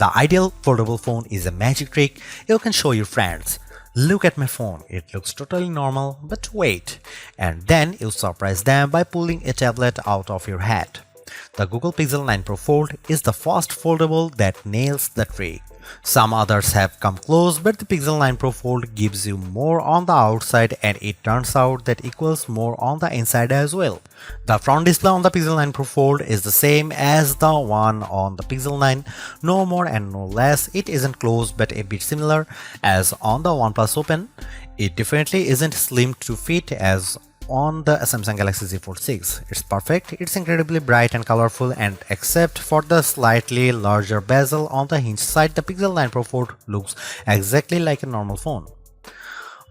The ideal foldable phone is a magic trick you can show your friends. Look at my phone, it looks totally normal, but wait. And then you surprise them by pulling a tablet out of your hat. The Google Pixel 9 Pro Fold is the first foldable that nails the trick. Some others have come close, but the Pixel 9 Pro Fold gives you more on the outside, and it turns out that equals more on the inside as well. The front display on the Pixel 9 Pro Fold is the same as the one on the Pixel 9, no more and no less. It isn't close but a bit similar as on the OnePlus Open. It definitely isn't slim to fit as on the Samsung Galaxy Z Fold 6. It's perfect, it's incredibly bright and colorful, and except for the slightly larger bezel on the hinge side, the Pixel 9 Pro Fold looks exactly like a normal phone.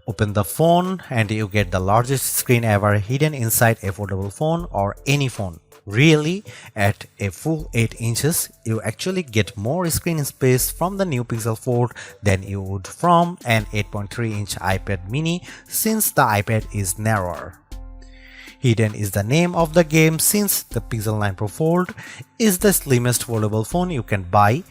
Open the phone and you get the largest screen ever hidden inside a foldable phone or any phone. Really, at a full 8 inches, you actually get more screen space from the new Pixel Fold than you would from an 8.3-inch iPad mini, since the iPad is narrower. Hidden is the name of the game, since the Pixel 9 Pro Fold is the slimmest foldable phone you can buy.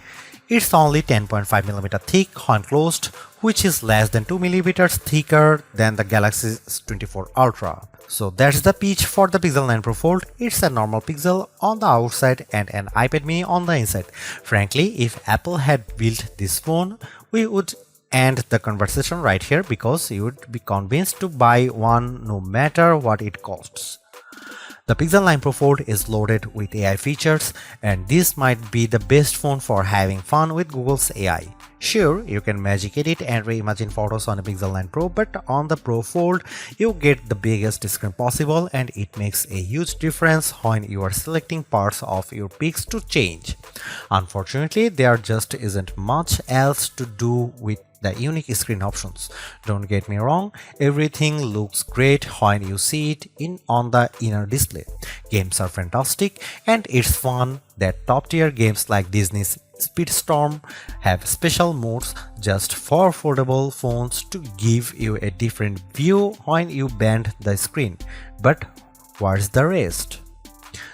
It's only 10.5mm thick when closed, which is less than 2mm thicker than the Galaxy S24 Ultra. So that's the pitch for the Pixel 9 Pro Fold. It's a normal Pixel on the outside and an iPad mini on the inside. Frankly, if Apple had built this phone, we would end the conversation right here, because you would be convinced to buy one no matter what it costs. The Pixel 9 Pro Fold is loaded with AI features, and this might be the best phone for having fun with Google's AI. Sure, you can magic edit and reimagine photos on a Pixel 9 Pro, but on the Pro Fold, you get the biggest screen possible, and it makes a huge difference when you are selecting parts of your pics to change. Unfortunately, there just isn't much else to do with the unique screen options. Don't get me wrong, everything looks great when you see it on the inner display. Games are fantastic, and it's fun that top-tier games like Disney's Speedstorm have special modes just for foldable phones to give you a different view when you bend the screen. But where's the rest?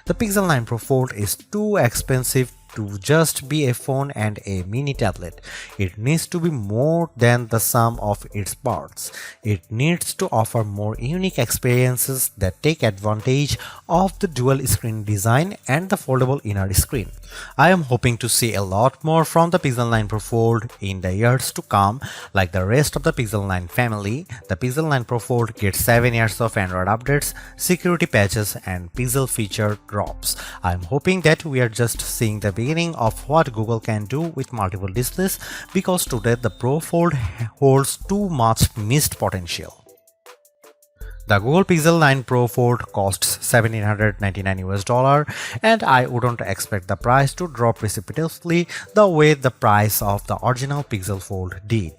The Pixel 9 Pro Fold is too expensive to just be a phone and a mini tablet. It needs to be more than the sum of its parts. It needs to offer more unique experiences that take advantage of the dual screen design and the foldable inner screen. I am hoping to see a lot more from the Pixel 9 Pro Fold in the years to come. Like the rest of the Pixel 9 family, the Pixel 9 Pro Fold gets 7 years of Android updates, security patches, and Pixel feature drops. I am hoping that we are just seeing the beginning of what Google can do with multiple displays, because today the Pro Fold holds too much missed potential. The Google Pixel 9 Pro Fold costs $1,799, and I wouldn't expect the price to drop precipitously the way the price of the original Pixel Fold did.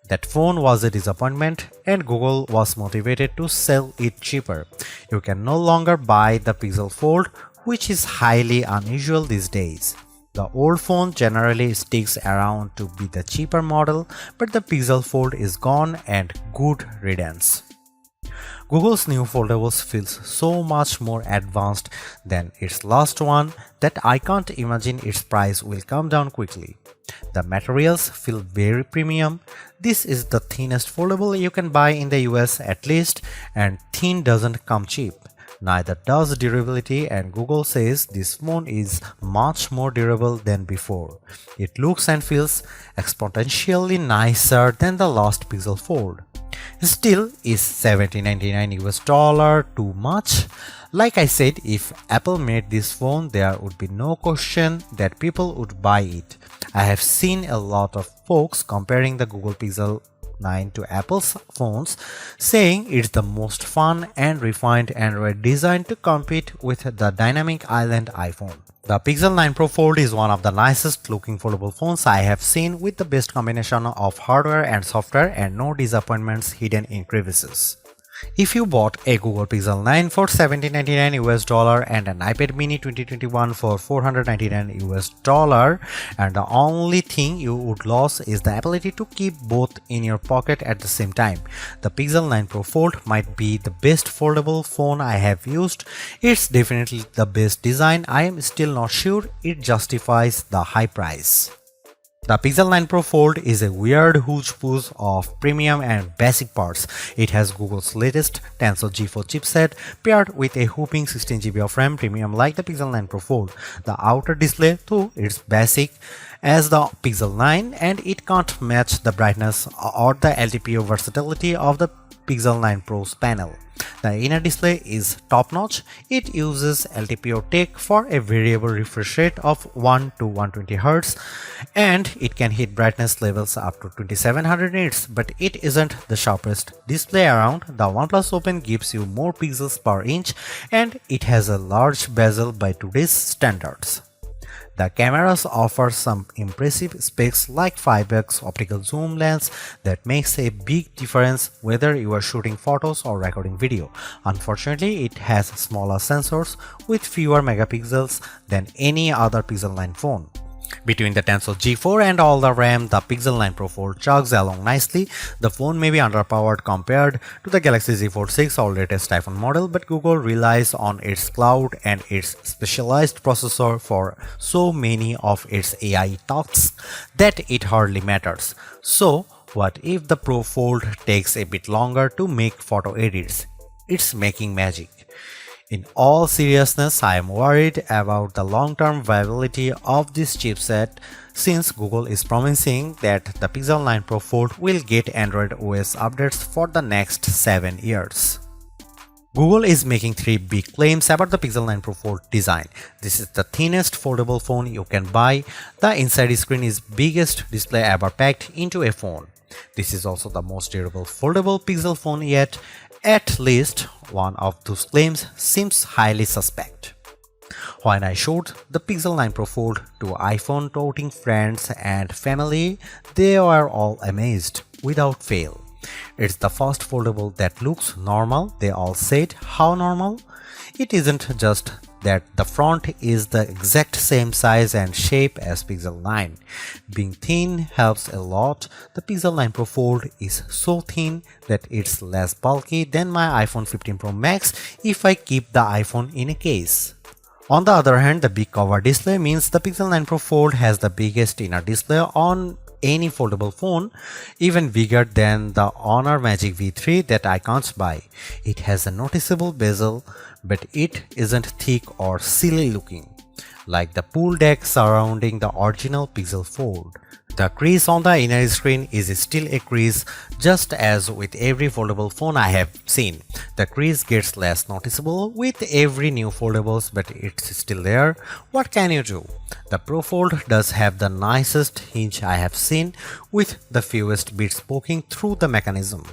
That phone was a disappointment, and Google was motivated to sell it cheaper. You can no longer buy the Pixel Fold, which is highly unusual these days. The old phone generally sticks around to be the cheaper model, but the Pixel Fold is gone, and good riddance. Google's new foldables feels so much more advanced than its last one that I can't imagine its price will come down quickly. The materials feel very premium. This is the thinnest foldable you can buy in the US at least, and thin doesn't come cheap. Neither does durability, and Google says this phone is much more durable than before. It looks and feels exponentially nicer than the last Pixel Fold. Still, is $1,799 too much? Like I said, if Apple made this phone, there would be no question that people would buy it. I have seen a lot of folks comparing the Google Pixel 9 to Apple's phones, saying it's the most fun and refined Android design to compete with the dynamic island iPhone. The Pixel 9 Pro Fold is one of the nicest looking foldable phones I have seen, with the best combination of hardware and software and no disappointments hidden in crevices. If you bought a Google Pixel 9 for $1,799 and an iPad mini 2021 for $499, and the only thing you would lose is the ability to keep both in your pocket at the same time, the Pixel 9 Pro Fold might be the best foldable phone I have used. It's definitely the best design. I am still not sure it justifies the high price. The Pixel 9 Pro Fold is a weird hodgepodge of premium and basic parts. It has Google's latest Tensor G4 chipset paired with a whopping 16GB of RAM, premium like the Pixel 9 Pro Fold. The outer display, though, is basic as the Pixel 9 and it can't match the brightness or the LTPO versatility of the Pixel 9 Pro's panel. The inner display is top-notch. It uses LTPO tech for a variable refresh rate of 1 to 120Hz and it can hit brightness levels up to 2700 nits, but it isn't the sharpest display around. The OnePlus Open gives you more pixels per inch and it has a large bezel by today's standards. The cameras offer some impressive specs like 5x optical zoom lens that makes a big difference whether you are shooting photos or recording video. Unfortunately, it has smaller sensors with fewer megapixels than any other Pixel 9 phone. Between the Tensor G4 and all the RAM, the Pixel 9 Pro Fold chugs along nicely. The phone may be underpowered compared to the Galaxy Z Fold 6 or latest iPhone model, but Google relies on its cloud and its specialized processor for so many of its AI tasks that it hardly matters. So, what if the Pro Fold takes a bit longer to make photo edits? It's making magic. In all seriousness, I am worried about the long-term viability of this chipset since Google is promising that the Pixel 9 Pro Fold will get Android OS updates for the next 7 years. Google is making 3 big claims about the Pixel 9 Pro Fold design. This is the thinnest foldable phone you can buy. The inside screen is biggest display ever packed into a phone. This is also the most durable foldable Pixel phone yet. At least one of those claims seems highly suspect. When I showed the Pixel 9 Pro Fold to iPhone toting friends and family, they were all amazed without fail. It's the first foldable that looks normal. They all said, how normal? It isn't just that the front is the exact same size and shape as Pixel 9. Being thin helps a lot. The Pixel 9 Pro Fold is so thin that it's less bulky than my iPhone 15 Pro Max if I keep the iPhone in a case. On the other hand, the big cover display means the Pixel 9 Pro Fold has the biggest inner display on any foldable phone, even bigger than the Honor Magic V3 that I can't buy. It has a noticeable bezel, but it isn't thick or silly looking, like the pool deck surrounding the original Pixel Fold. The crease on the inner screen is still a crease, just as with every foldable phone I have seen. The crease gets less noticeable with every new foldables, but it's still there. What can you do? The Pro Fold does have the nicest hinge I have seen, with the fewest bits poking through the mechanism.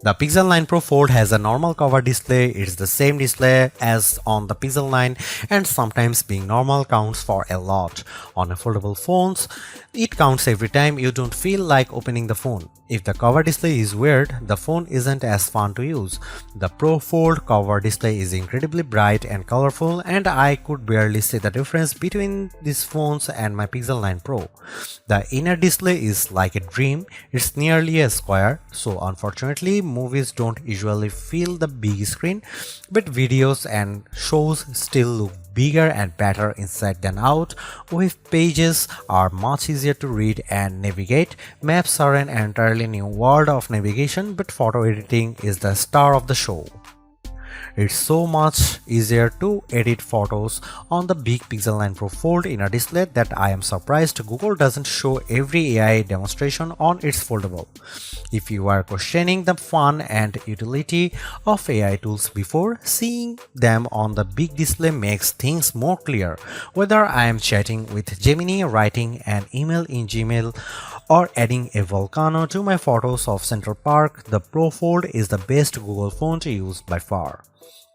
The Pixel 9 Pro Fold has a normal cover display. It's the same display as on the Pixel 9 and sometimes being normal counts for a lot. On a foldable phones, it counts every time you don't feel like opening the phone. If the cover display is weird, the phone isn't as fun to use. The Pro Fold cover display is incredibly bright and colorful and I could barely see the difference between these phones and my Pixel 9 Pro. The inner display is like a dream. It's nearly a square, so unfortunately movies don't usually fill the big screen, but videos and shows still look bigger and better inside than out. Web pages are much easier to read and navigate. Maps are an entirely new world of navigation, but photo editing is the star of the show. It's so much easier to edit photos on the big Pixel 9 Pro Fold inner display that I am surprised Google doesn't show every AI demonstration on its foldable. If you are questioning the fun and utility of AI tools before, seeing them on the big display makes things more clear. Whether I am chatting with Gemini, writing an email in Gmail, or adding a volcano to my photos of Central Park, the Pro Fold is the best Google phone to use by far.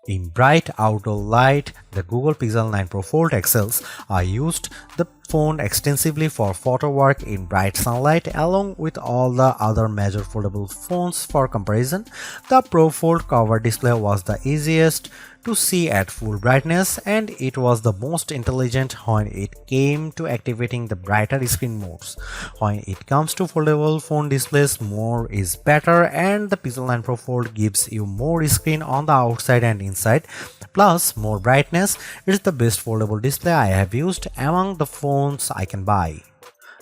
In bright outdoor light, the Google Pixel 9 Pro Fold excels. I used the phone extensively for photo work in bright sunlight along with all the other major foldable phones for comparison. The Pro Fold cover display was the easiest to see at full brightness and it was the most intelligent when it came to activating the brighter screen modes. When it comes to foldable phone displays, more is better and the Pixel 9 Pro Fold gives you more screen on the outside and inside, plus more brightness. It's the best foldable display I have used among the phones I can buy.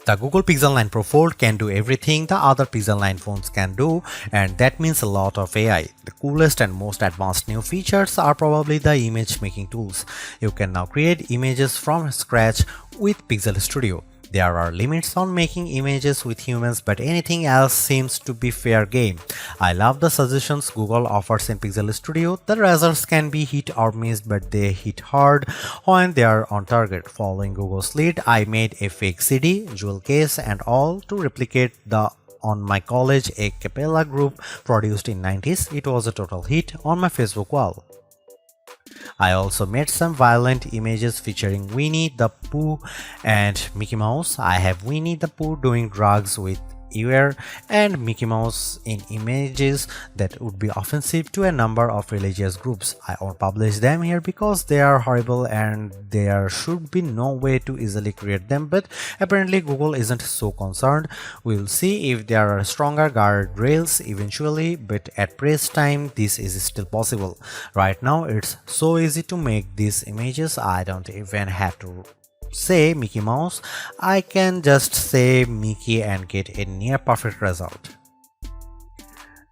The Google Pixel 9 Pro Fold can do everything the other Pixel 9 phones can do, and that means a lot of AI. The coolest and most advanced new features are probably the image making tools. You can now create images from scratch with Pixel Studio. There are limits on making images with humans, but anything else seems to be fair game. I love the suggestions Google offers in Pixel Studio. The results can be hit or missed, but they hit hard when they are on target. Following Google's lead, I made a fake CD, jewel case and all to replicate the on my college a cappella group produced in 90s. It was a total hit on my Facebook wall. I also made some violent images featuring Winnie the Pooh and Mickey Mouse. I have Winnie the Pooh doing drugs with ear and Mickey Mouse in images that would be offensive to a number of religious groups. I won't publish them here because they are horrible and there should be no way to easily create them, but apparently Google isn't so concerned. We'll see if there are stronger guardrails eventually, but at press time this is still possible. Right now it's so easy to make these images, I don't even have to say Mickey Mouse, I can just say Mickey and get a near perfect result.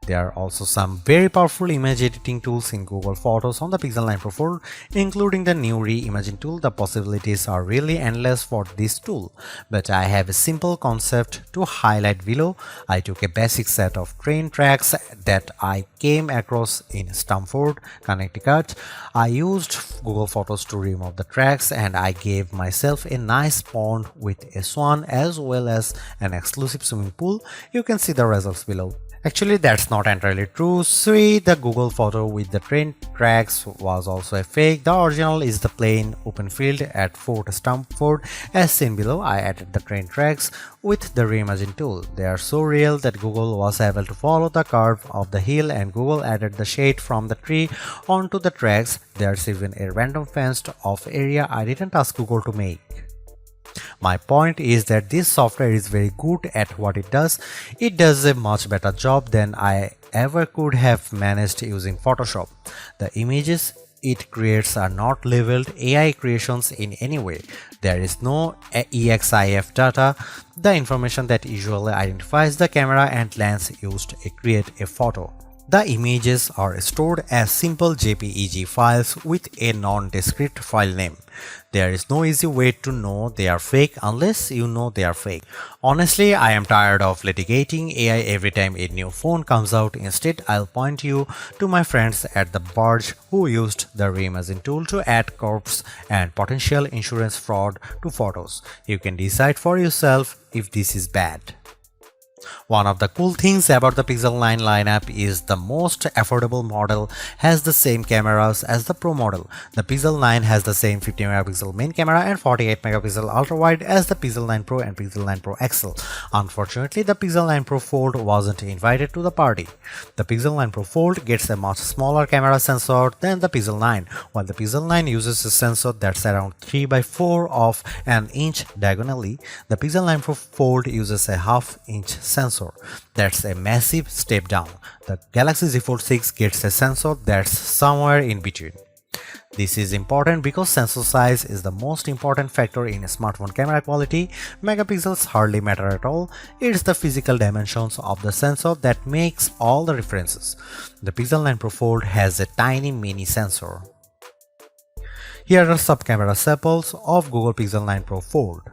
There are also some very powerful image editing tools in Google Photos on the Pixel 9 Pro Fold, including the new Reimagine tool. The possibilities are really endless for this tool, but I have a simple concept to highlight below. I took a basic set of train tracks that I came across in Stamford, Connecticut. I used Google Photos to remove the tracks and I gave myself a nice pond with a swan as well as an exclusive swimming pool. You can see the results below. Actually, that's not entirely true. See, the Google photo with the train tracks was also a fake. The original is the plain open field at Fort Stamford. As seen below, I added the train tracks with the Reimagine tool. They are so real that Google was able to follow the curve of the hill and Google added the shade from the tree onto the tracks. There's even a random fenced off area I didn't ask Google to make. My point is that this software is very good at what it does. It does a much better job than I ever could have managed using Photoshop. The images it creates are not labeled AI creations in any way. There is no EXIF data, the information that usually identifies the camera and lens used to create a photo. The images are stored as simple JPEG files with a non-discrete file name. There is no easy way to know they are fake unless you know they are fake. Honestly, I am tired of litigating AI every time a new phone comes out. Instead, I'll point you to my friends at the Barge who used the Reimagine tool to add corpse and potential insurance fraud to photos. You can decide for yourself if this is bad. One of the cool things about the Pixel 9 lineup is the most affordable model has the same cameras as the Pro model. The Pixel 9 has the same 50 megapixel main camera and 48 megapixel ultra-wide as the Pixel 9 Pro and Pixel 9 Pro XL. Unfortunately, the Pixel 9 Pro Fold wasn't invited to the party. The Pixel 9 Pro Fold gets a much smaller camera sensor than the Pixel 9, while the Pixel 9 uses a sensor that's around 3 by 4 of an inch diagonally. The Pixel 9 Pro Fold uses a half-inch sensor. That's a massive step down. The Galaxy Z Fold 6 gets a sensor that's somewhere in between. This is important because sensor size is the most important factor in a smartphone camera quality. Megapixels hardly matter at all. It's the physical dimensions of the sensor that makes all the differences. The Pixel 9 Pro Fold has a tiny mini sensor. Here are some camera samples of Google Pixel 9 Pro Fold.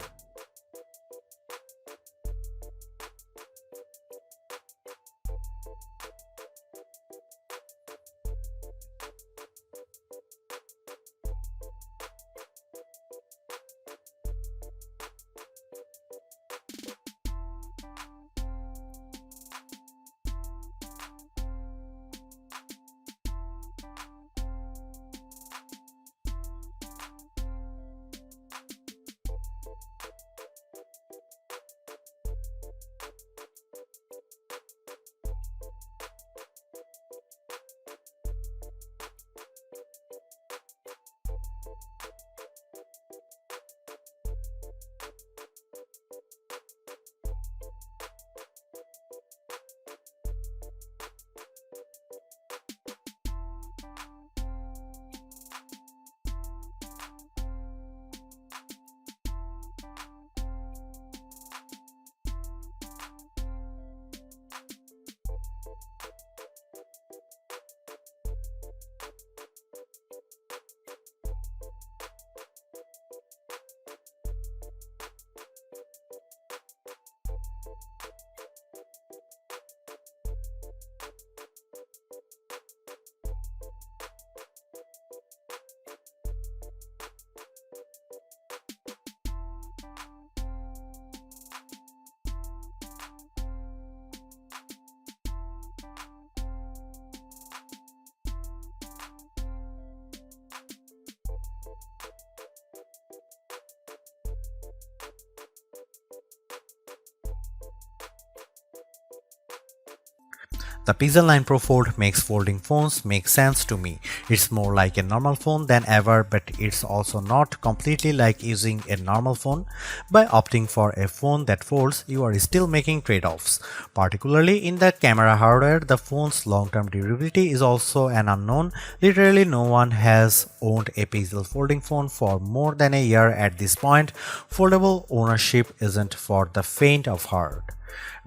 The Pixel 9 Pro Fold makes folding phones make sense to me. It's more like a normal phone than ever, but it's also not completely like using a normal phone. By opting for a phone that folds, you are still making trade-offs. Particularly in the camera hardware, the phone's long-term durability is also an unknown. Literally no one has owned a Pixel folding phone for more than a year at this point. Foldable ownership isn't for the faint of heart.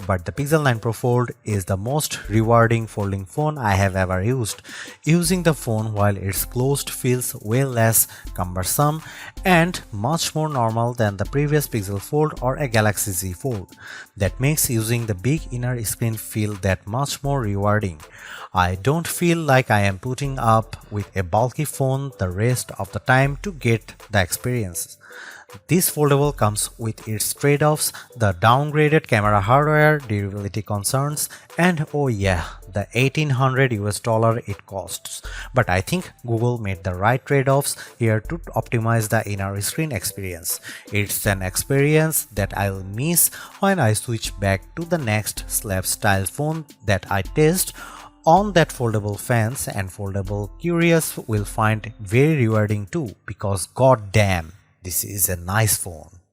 But the Pixel 9 Pro Fold is the most rewarding folding phone I have ever used. Using the phone while it's closed feels way less cumbersome and much more normal than the previous Pixel Fold or a Galaxy Z Fold. That makes using the big inner screen feel that much more rewarding. I don't feel like I am putting up with a bulky phone the rest of the time to get the experience. This foldable comes with its trade-offs, the downgraded camera hardware, durability concerns, and oh yeah, the $1800 it costs. But I think Google made the right trade-offs here to optimize the inner screen experience. It's an experience that I'll miss when I switch back to the next slab style phone that I test on that foldable fans, and foldable curious will find very rewarding too, because god damn, this is a nice phone.